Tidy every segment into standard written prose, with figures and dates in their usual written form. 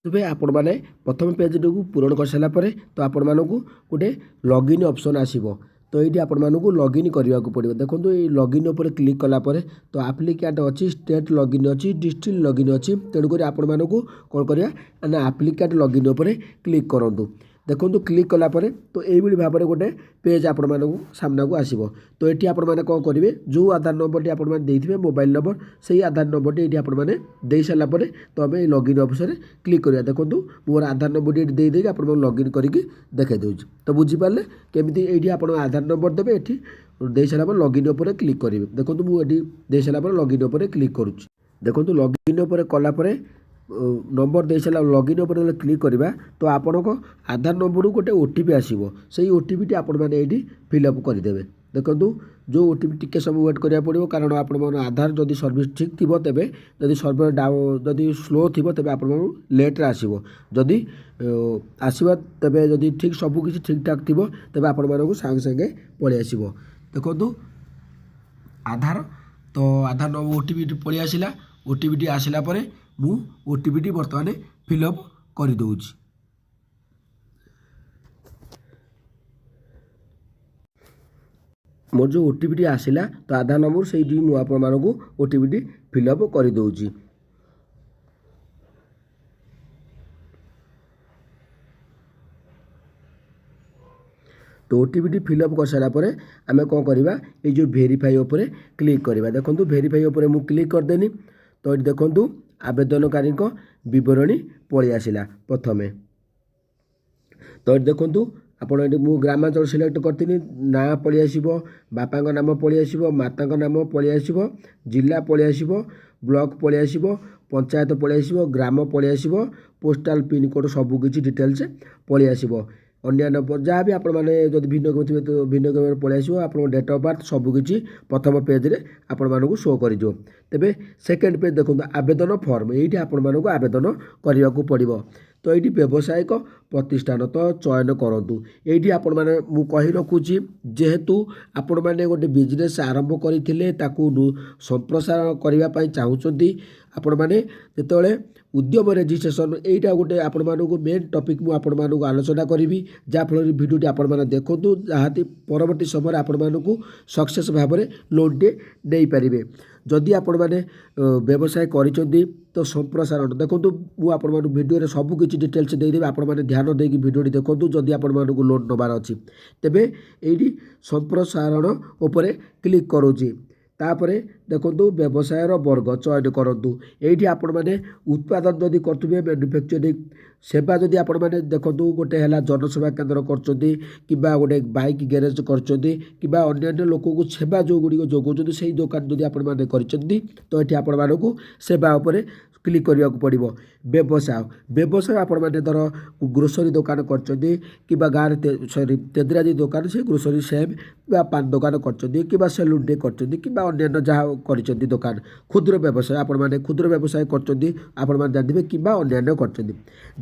ତେବେ ଆପଣମାନେ ପ୍ରଥମ ପେଜ୍ଟିକୁ ପୂରଣ କରିସାରିଲା ତ ଆପଣମାନଙ୍କୁ ଗୋଟେ ଲଗ୍ଇନ୍ ଅପସନ୍ ଆସିବ। ତ ଏଇଠି ଆପଣମାନଙ୍କୁ ଲଗ୍ଇନ୍ କରିବାକୁ ପଡ଼ିବ। ଦେଖନ୍ତୁ ଏଇ ଲଗ୍ଇନ୍ ଉପରେ କ୍ଲିକ୍ କଲା ପରେ ତ ଆପ୍ଲିକାଣ୍ଟ ଅଛି, ଷ୍ଟେଟ୍ ଲଗ୍ଇନ୍ ଅଛି, ଡିଷ୍ଟ୍ରିକ୍ଟ ଲଗ୍ଇନ୍ ଅଛି। ତେଣୁକରି ଆପଣମାନଙ୍କୁ କ'ଣ କରିବା ନା ଆପ୍ଲିକାଣ୍ଟ ଲଗ୍ଇନ୍ ଉପରେ କ୍ଲିକ୍ କରନ୍ତୁ। ଦେଖନ୍ତୁ କ୍ଲିକ୍ କଲା ପରେ ତ ଏଇଭଳି ଭାବରେ ଗୋଟେ ପେଜ୍ ଆପଣମାନଙ୍କୁ ସାମ୍ନାକୁ ଆସିବ। ତ ଏଠି ଆପଣମାନେ କ'ଣ କରିବେ, ଯେଉଁ ଆଧାର ନମ୍ବରଟି ଆପଣମାନେ ଦେଇଥିବେ ମୋବାଇଲ୍ ନମ୍ବର, ସେଇ ଆଧାର ନମ୍ବରଟି ଏଠି ଆପଣମାନେ ଦେଇସାରିଲା ପରେ ତ ଆମେ ଏଇ ଲଗ୍ଇନ୍ ଅପସନ୍ରେ କ୍ଲିକ୍ କରିବା। ଦେଖନ୍ତୁ ମୋର ଆଧାର ନମ୍ବରଟି ଏଠି ଦେଇଦେଇକି ଆପଣଙ୍କୁ ଲଗ୍ଇନ୍ କରିକି ଦେଖାଇ ଦେଉଛି। ତ ବୁଝିପାରିଲେ କେମିତି ଏଇଠି ଆପଣ ଆଧାର ନମ୍ବର ଦେବେ, ଏଠି ଦେଇସାରିଲା ପରେ ଲଗ୍ଇନ୍ ଉପରେ କ୍ଲିକ୍ କରିବେ। ଦେଖନ୍ତୁ ମୁଁ ଏଠି ଦେଇସାରିଲା ପରେ ଲଗ୍ଇନ୍ ଉପରେ କ୍ଲିକ୍ କରୁଛି। ଦେଖନ୍ତୁ ଲଗ୍ଇନ୍ ଉପରେ କଲା ପରେ ନମ୍ବର ଦେଇସାରିଲା ଲଗ୍ଇନ୍ ଉପରେ ଯେତେବେଳେ କ୍ଲିକ୍ କରିବା ତ ଆପଣଙ୍କ ଆଧାର ନମ୍ବରକୁ ଗୋଟେ OTP ଆସିବ। ସେଇ OTPଟି ଆପଣମାନେ ଏଇଠି ଫିଲ୍ଅପ୍ କରିଦେବେ। ଦେଖନ୍ତୁ ଯେଉଁ OTP ଟିକେ ସମୟ ୱେଟ୍ କରିବାକୁ ପଡ଼ିବ, କାରଣ ଆପଣଙ୍କର ଆଧାର ଯଦି ସର୍ଭିସ୍ ଠିକ୍ ଥିବ ତେବେ, ଯଦି ସର୍ଭର ଯଦି ସ୍ଲୋ ଥିବ ତେବେ ଆପଣଙ୍କୁ ଲେଟ୍ରେ ଆସିବ। ଯଦି ଆସିବ ତେବେ ଯଦି ଠିକ୍ ସବୁକିଛି ଠିକ୍ ଠାକ୍ ଥିବ ତେବେ ଆପଣମାନଙ୍କୁ ସାଙ୍ଗେ ସାଙ୍ଗେ ପଳେଇ ଆସିବ। ଦେଖନ୍ତୁ ଆଧାର ତ ଆଧାର OTPଟି ପଳେଇ ଆସିଲା। OTPଟି ଆସିଲା ପରେ ମୁଁ OTPଟି ବର୍ତ୍ତମାନ ଫିଲ୍ଅପ୍ କରିଦେଉଛି। ମୋର ଯେଉଁ OTPଟି ଆସିଲା ତ ଆଧାର ନମ୍ବର ସେଇଠି ମୁଁ ଆପଣମାନଙ୍କୁ OTPଟି ଫିଲ୍ଅପ୍ କରିଦେଉଛି। ତ OTPଟି ଫିଲ୍ଅପ୍ କରିସାରିଲା ପରେ ଆମେ କ'ଣ କରିବା, ଏଇ ଯେଉଁ ଭେରିଫାଇ ଉପରେ କ୍ଲିକ୍ କରିବା। ଦେଖନ୍ତୁ ଭେରିଫାଇ ଉପରେ ମୁଁ କ୍ଲିକ୍ କରିଦେଲି। ତ ଏଠି ଦେଖନ୍ତୁ ଆବେଦନକାରୀଙ୍କ ବିବରଣୀ ପଳେଇ ଆସିଲା ପ୍ରଥମେ। ତ ଏଠି ଦେଖନ୍ତୁ ଆପଣ ଏଠି ମୁଁ ଗ୍ରାମାଞ୍ଚଳ ସିଲେକ୍ଟ କରିଥିଲି, ନାଁ ପଳେଇ ଆସିବ, ବାପାଙ୍କ ନାମ ପଳେଇ ଆସିବ, ମାତାଙ୍କ ନାମ ପଳେଇ ଆସିବ, ଜିଲ୍ଲା ପଳେଇ ଆସିବ, ବ୍ଲକ ପଳେଇ ଆସିବ, ପଞ୍ଚାୟତ ପଳେଇ ଆସିବ, ଗ୍ରାମ ପଳେଇ ଆସିବ, ପୋଷ୍ଟାଲ ପିନ୍କୋଡ଼୍ ସବୁକିଛି ଡିଟେଲ୍ସ ପଳେଇ ଆସିବ। ଅନ୍ୟାନ୍ୟ ଯାହା ବି ଆପଣମାନେ ଯଦି ଭିନ୍ନକ୍ଷମ ଥିବେ ତ ଭିନ୍ନକ୍ଷମରେ ପଳେଇ ଆସିବ। ଆପଣଙ୍କ ଡେଟ୍ ଅଫ୍ ବାର୍ଥ ସବୁକିଛି ପ୍ରଥମ ପେଜ୍ରେ ଆପଣମାନଙ୍କୁ ଶୋ କରିଯିବ। ତେବେ ସେକେଣ୍ଡ ପେଜ୍ ଦେଖନ୍ତୁ ଆବେଦନ ଫର୍ମ, ଏଇଠି ଆପଣମାନଙ୍କୁ ଆବେଦନ କରିବାକୁ ପଡ଼ିବ। ତ ଏଇଠି ବ୍ୟବସାୟିକ ପ୍ରତିଷ୍ଠାନ ତ ଚୟନ କରନ୍ତୁ। ଏଇଠି ଆପଣମାନେ ମୁଁ କହି ରଖୁଛି, ଯେହେତୁ ଆପଣମାନେ ଗୋଟେ ବିଜନେସ୍ ଆରମ୍ଭ କରିଥିଲେ ତାକୁ ସମ୍ପ୍ରସାରଣ କରିବା ପାଇଁ ଚାହୁଁଛନ୍ତି, ଆପଣମାନେ ଯେତେବେଳେ ଉଦ୍ୟମ ରେଜିଷ୍ଟ୍ରେସନ୍ ଏଇଟା ଗୋଟେ ଆପଣମାନଙ୍କୁ ମେନ୍ ଟପିକ୍ ମୁଁ ଆପଣମାନଙ୍କୁ ଆଲୋଚନା କରିବି, ଯାହାଫଳରେ ଭିଡ଼ିଓଟି ଆପଣମାନେ ଦେଖନ୍ତୁ, ଯାହାକି ପରବର୍ତ୍ତୀ ସମୟରେ ଆପଣମାନଙ୍କୁ ସକ୍ସେସ୍ ଭାବରେ ଲୋନ୍ଟିଏ ନେଇପାରିବେ। ଯଦି ଆପଣମାନେ ବ୍ୟବସାୟ କରିଛନ୍ତି ତ ସମ୍ପ୍ରସାରଣ ଦେଖନ୍ତୁ, ମୁଁ ଆପଣମାନଙ୍କୁ ଭିଡ଼ିଓରେ ସବୁକିଛି ଡିଟେଲ୍ସ ଦେଇଦେବି। ଆପଣମାନେ ଧ୍ୟାନ ଦେଇକି ଭିଡ଼ିଓଟି ଦେଖନ୍ତୁ ଯଦି ଆପଣମାନଙ୍କୁ ଲୋନ୍ ନେବାର ଅଛି। ତେବେ ଏଇଠି ସମ୍ପ୍ରସାରଣ ଉପରେ କ୍ଲିକ୍ କରୁଛି। ତାପରେ ଦେଖନ୍ତୁ ବ୍ୟବସାୟର ବର୍ଗ ଚୟନ କରନ୍ତୁ। ଏଇଠି ଆପଣମାନେ ଉତ୍ପାଦନ ଯଦି କରୁଥିବେ ମ୍ୟାନୁଫ୍ୟାକ୍ଚରିଂ, ସେବା ଯଦି ଆପଣମାନେ ଦେଖନ୍ତୁ ଗୋଟେ ହେଲା ଜନସେବା କେନ୍ଦ୍ର କରୁଛନ୍ତି, କିମ୍ବା ଗୋଟେ ବାଇକ୍ ଗ୍ୟାରେଜ କରୁଛନ୍ତି, କିମ୍ବା ଅନ୍ୟାନ୍ୟ ଲୋକଙ୍କୁ ସେବା ଯେଉଁଗୁଡ଼ିକ ଯୋଗାଉଛନ୍ତି ସେଇ ଦୋକାନ ଯଦି ଆପଣମାନେ କରିଛନ୍ତି ତ ଏଠି ଆପଣମାନଙ୍କୁ ସେବା ଉପରେ କ୍ଲିକ୍ କରିବାକୁ ପଡ଼ିବ। ବ୍ୟବସାୟ ଆପଣମାନେ ଧର ଗ୍ରୋସରୀ ଦୋକାନ କରିଛନ୍ତି, କିମ୍ବା ଗାଁରେ ତେଜରାତି ଦୋକାନ, ସେ ଗ୍ରୋସରୀ ସେମ୍ ବା ପାନ ଦୋକାନ କରିଛନ୍ତି, କିମ୍ବା ସେଲୁନ୍ଟେ କରିଛନ୍ତି, କିମ୍ବା ଅନ୍ୟାନ୍ୟ ଯାହା କରିଛନ୍ତି ଦୋକାନ। କ୍ଷୁଦ୍ର ବ୍ୟବସାୟ ଆପଣମାନେ କ୍ଷୁଦ୍ର ବ୍ୟବସାୟ କରିଛନ୍ତି ଆପଣମାନେ ଜାଣିଥିବେ, କିମ୍ବା ଅନ୍ୟାନ୍ୟ କରିଛନ୍ତି।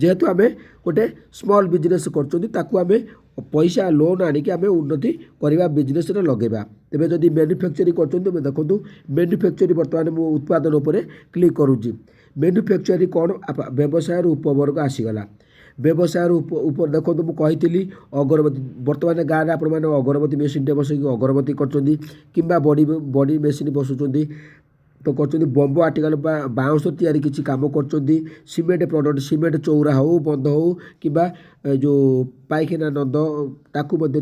ଯେହେତୁ ଆମେ ଗୋଟେ ସ୍ମଲ୍ ବିଜନେସ୍ କରୁଛନ୍ତି ତାକୁ ଆମେ ପଇସା ଲୋନ୍ ଆଣିକି ଆମେ ଉନ୍ନତି କରିବା, ବିଜନେସ୍ରେ ଲଗାଇବା। ତେବେ ଯଦି ମ୍ୟାନୁଫ୍ୟାକ୍ଚରିଂ କରୁଛନ୍ତି ଦେଖନ୍ତୁ ମ୍ୟାନୁଫ୍ୟାକ୍ଚରିଂ ବର୍ତ୍ତମାନ ମୁଁ ଉତ୍ପାଦନ ଉପରେ କ୍ଲିକ୍ କରୁଛି। ମ୍ୟାନୁଫ୍ୟାକ୍ଚରିଂ କ'ଣ, ବ୍ୟବସାୟର ଉପବର୍ଗ ଆସିଗଲା। ବ୍ୟବସାୟର ଉପରେ ଦେଖନ୍ତୁ ମୁଁ କହିଥିଲି ଅଗରବତୀ, ବର୍ତ୍ତମାନ ଗାଁରେ ଆପଣମାନେ ଅଗରବତୀ ମେସିନ୍ଟେ ବସେଇକି ଅଗରବତୀ କରୁଛନ୍ତି, କିମ୍ବା ବଡ଼ି ମେସିନ୍ ବସୁଛନ୍ତି ତ କରୁଛନ୍ତି, ବମ୍ବ ଆର୍ଟିକାଲ ବା ବାଉଁଶ ତିଆରି କିଛି କାମ କରୁଛନ୍ତି, ସିମେଣ୍ଟ ପ୍ରଡ଼କ୍ଟ, ସିମେଣ୍ଟ ଚଉରା ହେଉ, ବନ୍ଧ ହେଉ, କିମ୍ବା ଯେଉଁ ପାଇଖାନା ନନ୍ଦ ତାକୁ ମଧ୍ୟ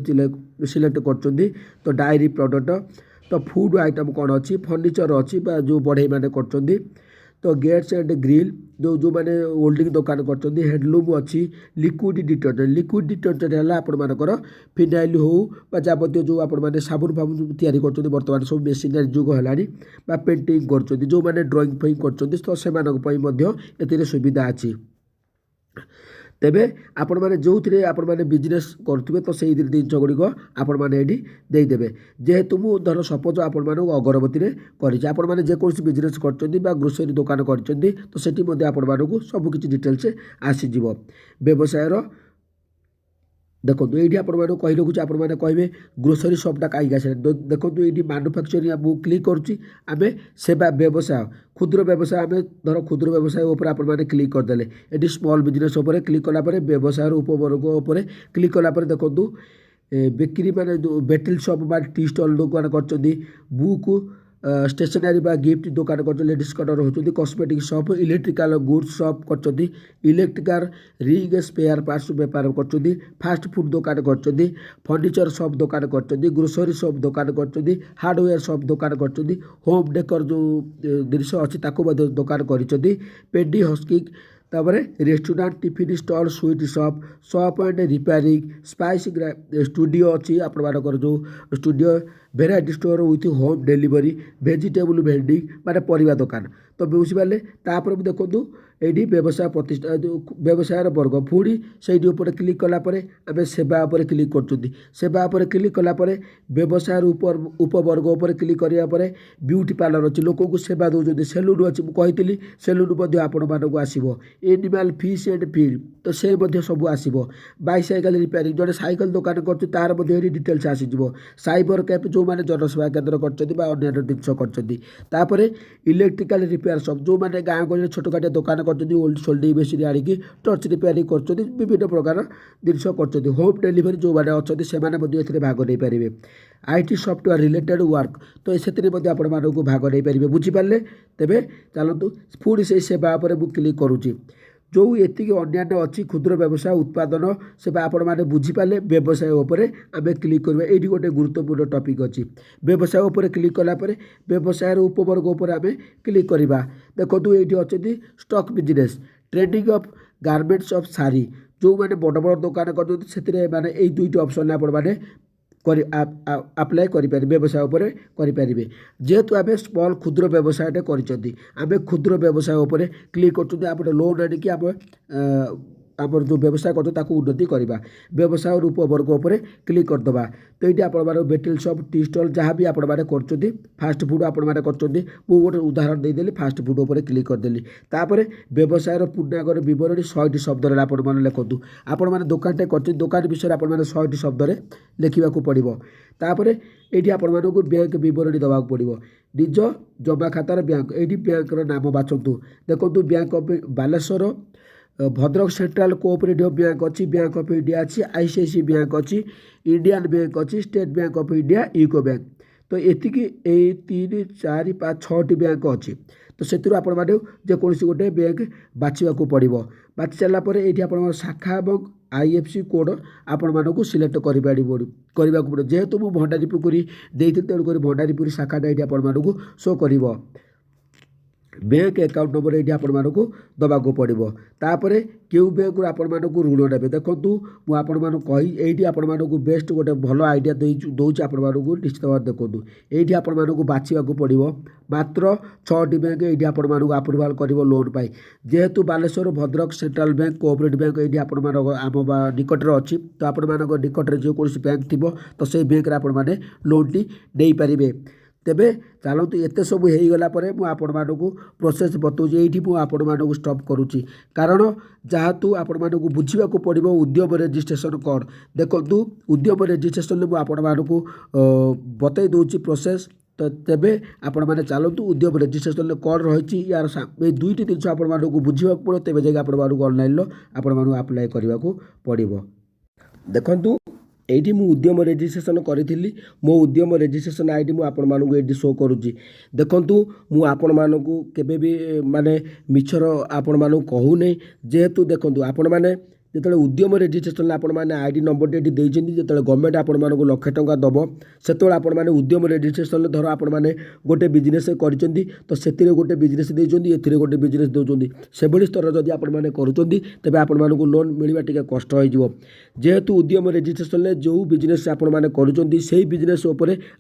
ସିଲେକ୍ଟ କରୁଛନ୍ତି। ତ ଡାଏରୀ ପ୍ରଡ଼କ୍ଟ, ତ ଫୁଡ଼୍ ଆଇଟମ୍ କ'ଣ ଅଛି, ଫର୍ଣ୍ଣିଚର ଅଛି ବା ଯେଉଁ ବଢ଼େଇମାନେ କରୁଛନ୍ତି, ତ ଗେଟ୍ସ ଆଣ୍ଡ ଗ୍ରିଲ୍ ଯେଉଁମାନେ ହୋଲ୍ଡିଂ ଦୋକାନ କରୁଛନ୍ତି, ହ୍ୟାଣ୍ଡଲୁମ୍ ଅଛି, ଲିକ୍ୱିଡ଼ ଡିଟର୍ଜେଣ୍ଟ ହେଲା ଆପଣମାନଙ୍କର ଫିନାଇଲ୍ ହେଉ ବା ଯାବତୀୟ ଯେଉଁ ଆପଣମାନେ ସାବୁନ ଫାବୁନ ତିଆରି କରୁଛନ୍ତି, ବର୍ତ୍ତମାନ ସବୁ ମେସିନାରୀ ଯୁଗ ହେଲାଣି, ବା ପେଣ୍ଟିଂ କରୁଛନ୍ତି, ଯେଉଁମାନେ ଡ୍ରଇଂ ଫଇଂ କରୁଛନ୍ତି ତ ସେମାନଙ୍କ ପାଇଁ ମଧ୍ୟ ଏଥିରେ ସୁବିଧା ଅଛି। ତେବେ ଆପଣମାନେ ଯେଉଁଥିରେ ଆପଣମାନେ ବିଜନେସ୍ କରୁଥିବେ ତ ସେଇ ଜିନିଷ ଗୁଡ଼ିକ ଆପଣମାନେ ଏଇଠି ଦେଇଦେବେ। ଯେହେତୁ ମୁଁ ଧର ସପୋଜ ଆପଣମାନଙ୍କୁ ଅଗରବତୀରେ କରିଛି, ଆପଣମାନେ ଯେକୌଣସି ବିଜନେସ୍ କରିଛନ୍ତି ବା ଗ୍ରୋସରୀ ଦୋକାନ କରିଛନ୍ତି ତ ସେଠି ମଧ୍ୟ ଆପଣମାନଙ୍କୁ ସବୁକିଛି ଡିଟେଲ୍ସ ଆସିଯିବ। ବ୍ୟବସାୟର देखो ये आप कही रखुच्छे आपने कहे ग्रोसरी शॉपटा कहीं आस देखो ये मैन्युफैक्चरिंग मुझे क्लिक करुच्ची आम सेवा व्यवसाय क्षुद्र व्यवसाय आम धर क्षुद्र व्यवसाय उपर आपने क्लिक करदे ये स्मॉल बिजनेस उपर क्लिक कलापर व्यवसाय उपवर्ग उपर क्लिक कलापर देखो बेकरी मैंने बेटल शॉप टी स्टल दुकान कर बुक स्टेशनरी बा गिफ्ट दुकान कर लेडीज कॉर्नर होती cosmetic shop electrical goods shop कर इलेक्ट्रिकल रिंग स्पेयर पार्ट्स बेपार कर फास्ट फूड दुकान कर फर्निचर शॉप दुकान कर ग्रोसरी शॉप दुकान कर हार्डवेयर शॉप दुकान कर होम डेकर जो जिनस अच्छी दुकान कर पेडी हस्किंग तापर restaurant tiffin stall sweet shop shop and repairing spice studio अच्छी आपर जो studio variety store with home delivery vegetable vending माने परिवा दुकान तो बुझिपारे तापर देखो ये व्यवसाय प्रतिष्ठा जो व्यवसाय वर्ग पुणी से क्लिक कलापर आम सेवा उपर क्लिक कर सेवा उपर क्लिक कलापर व्यवसाय उपवर्ग उपर क्लिक करापर ब्यूटी पार्लर अच्छी लोक को सेवा दौरान सेलून अच्छी मुझे सेलून आपण मानक आसो एनिमाल फिश एंड फीड तो से सब आसो बाइसाइकेल रिपेयरिंग जो साइकेल दुकान कर तार डिटेल्स आसीज साइबर कैफ जो मैंने जनसेवा केन्द्र कर जिनस इलेक्ट्रिकल रिपेयर शॉप जो मैंने गाँव गली छोटकाटिया दुकान कर ओल्ड सोल्डिंग मेसीन आनिकी टर्च रिपेयरिंग कर विभिन्न प्रकार जिनस कर होम डिलीवरी जो मैंने अच्छा से भाग नहीं पारे आईटी सॉफ्टवेयर रिलेटेड वर्क तो से आपको भाग नहीं पारे बुझीपारे तेरे चलतु पुणी से सेवा पर क्लिक करुच्ची जो एति अन्य अच्छी क्षुद्र व्यवसाय उत्पादन से आपने बुझीपारे व्यवसाय उपर आम क्लिक करवा ये गोटे गुरुत्वपूर्ण टॉपिक अच्छी व्यवसाय उपर क्लिक कलापर व्यवसाय उपवर्ग उपर आम क्लिक करवा देखो ये अच्छे stock business trading of garments of sari जो मैंने बड़ बड़ दुकान कर माने यही दुईट ऑप्शन आपने आप्लाय करें व्यवसाय उपर करें जेहेतु आम स्मॉल क्षुद्र व्यवसायटे करें क्षुद्र व्यवसाय उपर क्लिक कर लोन आनिकी आम जो व्यवसाय कर उन्नति करवा व्यवसाय उपवर्ग उपर क्लिक करदे तो ये आप बेटल शॉप टी स्टल जहाँ भी आपने कर फास्ट फूड आपने कर गोटे उदाहरण देदेली फास्ट फूड उपर क्लिक करदेली तापर व्यवसाय पूर्णांगर बरणी 100टी शब्द आपने लिखु आपने दुकानटे कर दुकान विषय आपने 100टी शब्द लिखा पड़ो तापर ये आपको बैंक बरणी देवाक पड़ो निज जमा खातार बैंक ये बैंक नाम बाछतु देखो bank of Baleshwar Bhadrak central cooperative bank अच्छी बैंक ऑफ इंडिया अच्छी आईसीआईसी बैंक अच्छी इंडियन बैंक अच्छी state bank of India UCO bank तो ये 3 4 5 6टी बैंक अच्छी तो से जेकोसी गोटे बैंक बाछा पड़ो बाछि सारापर ये आप शाखा और आईएफसी कोड आपण मानक सिलेक्ट करने पड़ो जेहेतु मुझे भंडारीपुखुरी देती तेणुक भंडारीपुरी शाखाटा ये आपको शो कर बैंक अकाउंट नंबर ये आपको दबाक पड़ो तापर क्यों बैंक आपण मानक ऋण ने देखूँ मुझे कही आपको बेस्ट गोटे भल आइडिया दूसरी आपको निश्चित भाव देखूँ ये आपको बाछा पड़ो मात्र 6टी बैंक ये आपको आप्रुवाल कर लोन पाई जेहेतु Baleshwar Bhadrak central bank cooperative bank ये आम निकटर अच्छी तो आपण निकटर जो कौन बैंक थी तो से बैंक आपने लोनटी नहीं पारे तेबे चलतु एत सब हो गला आपण मानक प्रोसेस बताऊँ ये मुझे स्टॉप करुच्ची कारण जहाँ आपण मानक बुझा पड़ो उद्यम रजिस्ट्रेशन कोड देखु उद्यम रजिस्ट्रेशन में आपण मानक बतई दूसरी प्रोसेस तो तेबे आपण मैंने चलतु उद्यम रजिस्ट्रेशन कोड रही यार दुईटी जिन आपण मानक बुझा पड़ो तेज जाए आपण ऑनलाइन आपण आप्लाय करने को पड़ो देखु ये उद्यम रजिस्ट्रेशन करी मो उद्यम रजिस्ट्रेशन आईडी मुझे शो करुच्ची देखूँ मुझे भी माने मिछर आपण मानक कहूनी जेहेतु देखूँ आपण मैंने जो उद्यम रजिस्ट्रेशन आपने आईडी नंबर ये देते जो गवर्नमेंट आपण मानक लक्षे टंका दब से आपने उद्यम रजिस्ट्रेशन धर आपने गोटे बिजनेस कर तो से गोटे बिजनेस देते गोटे बिजनेस दौरान से स्तर जदि आपने करें आपण मानक लोन मिलवा टी कष्ट हो जेहेतु उद्यम रजिस्ट्रेशन जो बिजनेस आपने कर बिजनेस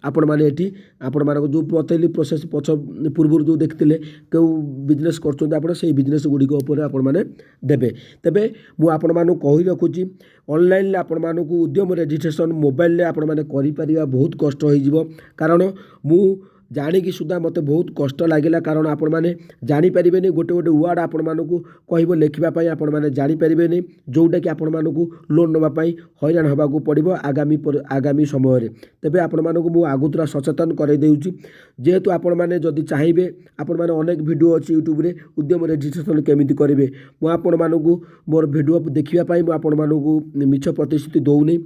आपण मैंने आपण मानक जो बतैली प्रोसेस पछ पूर्व जो देखते क्यों बिजनेस कर बिजनेस गुड़िक आपने देवे तेरे मुझे कही रखुची ऑनलाइन आपण मानक उद्यम रजिस्ट्रेशन मोबाइल आपण माने करि परिबा बहुत कष्ट हो कारण मु ଜାଣିକି ସୁଦ୍ଧା ମୋତେ ବହୁତ କଷ୍ଟ ଲାଗିଲା କାରଣ ଆପଣମାନେ ଜାଣିପାରିବେନି ଗୋଟେ ଗୋଟେ ୱାର୍ଡ଼ ଆପଣମାନଙ୍କୁ କହିବ ଲେଖିବା ପାଇଁ ଆପଣମାନେ ଜାଣିପାରିବେନି ଯେଉଁଟାକି ଆପଣମାନଙ୍କୁ ଲୋନ୍ ନେବା ପାଇଁ ହଇରାଣ ହେବାକୁ ପଡ଼ିବ ଆଗାମୀ ସମୟରେ। ତେବେ ଆପଣମାନଙ୍କୁ ମୁଁ ଆଗତୁରା ସଚେତନ କରାଇ ଦେଉଛି ଯେହେତୁ ଆପଣମାନେ ଯଦି ଚାହିଁବେ ଆପଣମାନେ ଅନେକ ଭିଡ଼ିଓ ଅଛି ୟୁଟ୍ୟୁବରେ ଉଦ୍ୟମ ରେଜିଷ୍ଟ୍ରେସନ୍ କେମିତି କରିବେ। ମୁଁ ଆପଣମାନଙ୍କୁ ମୋର ଭିଡ଼ିଓ ଦେଖିବା ପାଇଁ ମୁଁ ଆପଣମାନଙ୍କୁ ମିଛ ପ୍ରତିଶ୍ରୁତି ଦେଉନି।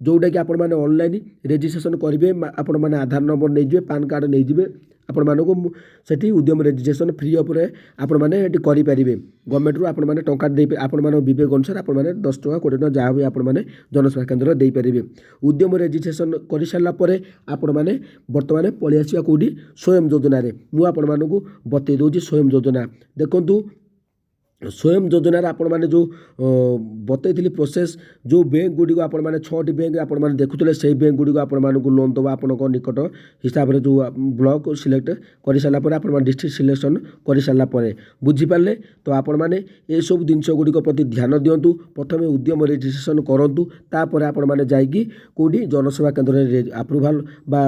ଯେଉଁଟାକି ଆପଣମାନେ ଅନଲାଇନ୍ ରେଜିଷ୍ଟ୍ରେସନ୍ କରିବେ ଆପଣମାନେ ଆଧାର ନମ୍ବର ନେଇଯିବେ ପାନ୍ କାର୍ଡ଼ ନେଇଯିବେ ଆପଣମାନଙ୍କୁ ସେଠି ଉଦ୍ୟମ ରେଜିଷ୍ଟ୍ରେସନ୍ ଫ୍ରି ଉପରେ ଆପଣମାନେ ଏଠି କରିପାରିବେ। ଗଭର୍ଣ୍ଣମେଣ୍ଟରୁ ଆପଣମାନେ ଟଙ୍କା ଦେଇ ଆପଣମାନଙ୍କ ବିବେକ ଅନୁସାରେ ଆପଣମାନେ 10 ଟଙ୍କା 20 ଟଙ୍କା ଯାହା ବି ଆପଣମାନେ ଜନସେବା କେନ୍ଦ୍ରରେ ଦେଇପାରିବେ। ଉଦ୍ୟମ ରେଜିଷ୍ଟ୍ରେସନ୍ କରିସାରିଲା ପରେ ଆପଣମାନେ ବର୍ତ୍ତମାନ ପଳେଇ ଆସିବା କେଉଁଠି ସ୍ୱୟଂ ଯୋଜନାରେ। ମୁଁ ଆପଣମାନଙ୍କୁ ବତେଇ ଦେଉଛି ସ୍ୱୟଂ ଯୋଜନା। ଦେଖନ୍ତୁ ସ୍ୱୟଂ ଯୋଜନାରେ ଆପଣମାନେ ଯେଉଁ ବତେଇଥିଲି ପ୍ରୋସେସ୍ ଯେଉଁ ବ୍ୟାଙ୍କ ଗୁଡ଼ିକ ଆପଣମାନେ 6ଟି ବ୍ୟାଙ୍କ ଆପଣମାନେ ଦେଖୁଥିଲେ ସେହି ବ୍ୟାଙ୍କ ଗୁଡ଼ିକ ଆପଣମାନଙ୍କୁ ଲୋନ୍ ଦେବା ଆପଣଙ୍କ ନିକଟ ହିସାବରେ ଯେଉଁ ବ୍ଲକ ସିଲେକ୍ଟ କରିସାରିଲା ପରେ ଆପଣମାନେ ଡିଷ୍ଟ୍ରିକ୍ଟ ସିଲେକ୍ସନ୍ କରିସାରିଲା ପରେ ବୁଝିପାରିଲେ। ତ ଆପଣମାନେ ଏସବୁ ଜିନିଷ ଗୁଡ଼ିକ ପ୍ରତି ଧ୍ୟାନ ଦିଅନ୍ତୁ। ପ୍ରଥମେ ଉଦ୍ୟମ ରେଜିଷ୍ଟ୍ରେସନ୍ କରନ୍ତୁ ତାପରେ ଆପଣମାନେ ଯାଇକି କେଉଁଠି ଜନସେବା କେନ୍ଦ୍ରରେ ଆପ୍ରୁଭାଲ୍ ବା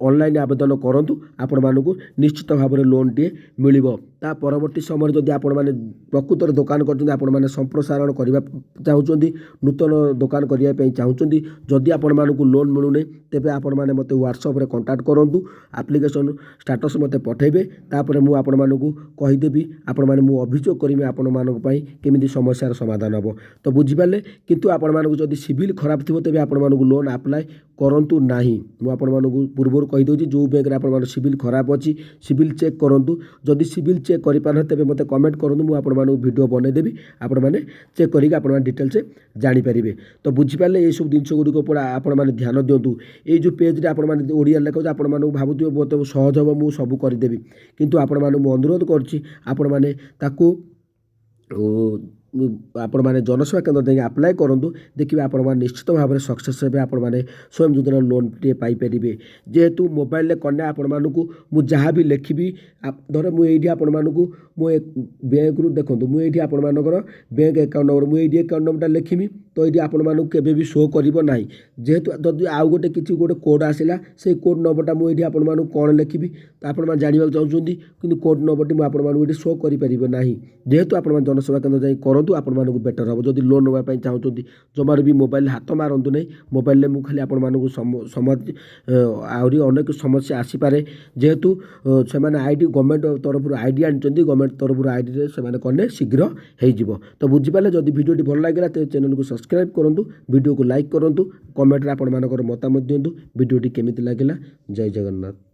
ଅନଲାଇନ୍ ଆବେଦନ କରନ୍ତୁ ଆପଣମାନଙ୍କୁ ନିଶ୍ଚିତ ଭାବରେ ଲୋନ୍ଟିଏ ମିଳିବ। ତା ପରବର୍ତ୍ତୀ ସମୟରେ ଯଦି ଆପଣମାନେ ପ୍ରକୃତରେ ଦୋକାନ କରୁଛନ୍ତି ଆପଣମାନେ ସମ୍ପ୍ରସାରଣ କରିବା ଚାହୁଁଛନ୍ତି ନୂତନ ଦୋକାନ କରିବା ପାଇଁ ଚାହୁଁଛନ୍ତି ଯଦି ଆପଣମାନଙ୍କୁ ଲୋନ୍ ମିଳୁନି ତେବେ ଆପଣମାନେ ମୋତେ ହ୍ୱାଟ୍ସଆପ୍ରେ କଣ୍ଟାକ୍ଟ କରନ୍ତୁ। ଆପ୍ଲିକେସନ୍ ଷ୍ଟାଟସ୍ ମୋତେ ପଠାଇବେ ତାପରେ ମୁଁ ଆପଣମାନଙ୍କୁ କହିଦେବି ଆପଣମାନେ ମୁଁ ଅଭିଯୋଗ କରିବି ଆପଣମାନଙ୍କ ପାଇଁ କେମିତି ସମସ୍ୟାର ସମାଧାନ ହେବ। ତ ବୁଝିପାରିଲେ କିନ୍ତୁ ଆପଣମାନଙ୍କୁ ଯଦି ସିଭିଲ୍ ଖରାପ ଥିବ ତେବେ ଆପଣମାନଙ୍କୁ ଲୋନ୍ ଆପ୍ଲାଏ କରନ୍ତୁ ନାହିଁ। ମୁଁ ଆପଣମାନଙ୍କୁ ପୂର୍ବରୁ କହିଦେଉଛି ଯେଉଁ ବ୍ୟାଙ୍କରେ ଆପଣଙ୍କର ସିଭିଲ୍ ଖରାପ ଅଛି ସିଭିଲ୍ ଚେକ୍ କରନ୍ତୁ। ଯଦି ସିଭିଲ୍ ଚେକ୍ କରିପାରୁନାହାନ୍ତି ତେବେ ମୋତେ କମେଣ୍ଟ କରନ୍ତୁ ମୁଁ ଆପଣମାନଙ୍କୁ ଭିଡ଼ିଓ ବନେଇଦେବି ଆପଣମାନେ ଚେକ୍ କରିକି ଆପଣମାନେ ଡିଟେଲ୍ସ ଜାଣିପାରିବେ। ତ ବୁଝିପାରିଲେ ଏଇସବୁ ଜିନିଷ ଗୁଡ଼ିକ ଉପରେ ଆପଣମାନେ ଧ୍ୟାନ ଦିଅନ୍ତୁ। ଏଇ ଯେଉଁ ପେଜ୍ରେ ଆପଣମାନେ ଓଡ଼ିଆରେ ଲେଖାଉଛି ଆପଣମାନଙ୍କୁ ଭାବୁଥିବେ ବହୁତ ସହଜ ହେବ ମୁଁ ସବୁ କରିଦେବି କିନ୍ତୁ ଆପଣମାନଙ୍କୁ ମୁଁ ଅନୁରୋଧ କରୁଛି ଆପଣମାନେ ତାକୁ ଆପଣମାନେ ଜନସେବା କେନ୍ଦ୍ର ଯାଇକି ଆପ୍ଲାଏ କରନ୍ତୁ ଦେଖିବେ ଆପଣମାନେ ନିଶ୍ଚିତ ଭାବରେ ସକ୍ସେସ୍ ହେବେ। ଆପଣମାନେ ସ୍ୱୟଂ ଯୋଜନା ଲୋନ୍ଟିଏ ପାଇପାରିବେ। ଯେହେତୁ ମୋବାଇଲରେ କଲେ ଆପଣମାନଙ୍କୁ ମୁଁ ଯାହା ବି ଲେଖିବି ଧର ମୁଁ ଏଇଠି ଆପଣମାନଙ୍କୁ ମୁଁ ବ୍ୟାଙ୍କରୁ ଦେଖନ୍ତୁ ମୁଁ ଏଇଠି ଆପଣମାନଙ୍କର ବ୍ୟାଙ୍କ ଆକାଉଣ୍ଟ ନମ୍ବର ମୁଁ ଏଇଠି ଆକାଉଣ୍ଟ ନମ୍ବରଟା ଲେଖିବି ତ ଏଇଠି ଆପଣମାନଙ୍କୁ କେବେ ବି ଶୋ କରିବ ନାହିଁ। ଯେହେତୁ ଯଦି ଆଉ କିଛି ଗୋଟେ କୋଡ଼୍ ଆସିଲା ସେଇ କୋଡ଼୍ ନମ୍ବରଟା ମୁଁ ଏଇଠି ଆପଣମାନଙ୍କୁ କ'ଣ ଲେଖିବି ତ ଆପଣମାନେ ଜାଣିବାକୁ ଚାହୁଁଛନ୍ତି କିନ୍ତୁ କୋଡ଼୍ ନମ୍ବରଟି ମୁଁ ଆପଣମାନଙ୍କୁ ଏଇଠି ଶୋ କରିପାରିବ ନାହିଁ। ଯେହେତୁ ଆପଣମାନେ ଜନସେବା କେନ୍ଦ୍ର ଯାଇ କରନ୍ତୁ ଆପଣମାନଙ୍କୁ ବେଟର୍ ହେବ। ଯଦି ଲୋନ୍ ନେବା ପାଇଁ ଚାହୁଁଛନ୍ତି ଜମାରୁ ବି ମୋବାଇଲରେ ହାତ ମାରନ୍ତୁ ନାହିଁ। ମୋବାଇଲରେ ମୁଁ ଖାଲି ଆପଣମାନଙ୍କୁ ଆହୁରି ଅନେକ ସମସ୍ୟା ଆସିପାରେ ଯେହେତୁ ସେମାନେ ଗଭର୍ଣ୍ଣମେଣ୍ଟ ତରଫରୁ ଆଇଡ଼ି ଆଣିଛନ୍ତି ଗଭର୍ଣ୍ଣମେଣ୍ଟ ତରଫରୁ ଆଇଡ଼ିରେ ସେମାନେ କଲେ ଶୀଘ୍ର ହେଇଯିବ। ତ ବୁଝିପାରିଲେ ଯଦି ଭିଡ଼ିଓଟି ଭଲ ଲାଗିଲା ତେବେ ଚ୍ୟାନେଲକୁ ସବସ୍କ୍ରାଇବ୍ କରନ୍ତୁ ଭିଡ଼ିଓକୁ ଲାଇକ୍ କରନ୍ତୁ କମେଣ୍ଟରେ ଆପଣମାନଙ୍କର ମତାମତ ଦିଅନ୍ତୁ ଭିଡ଼ିଓଟି କେମିତି ଲାଗିଲା। ଜୟ ଜଗନ୍ନାଥ।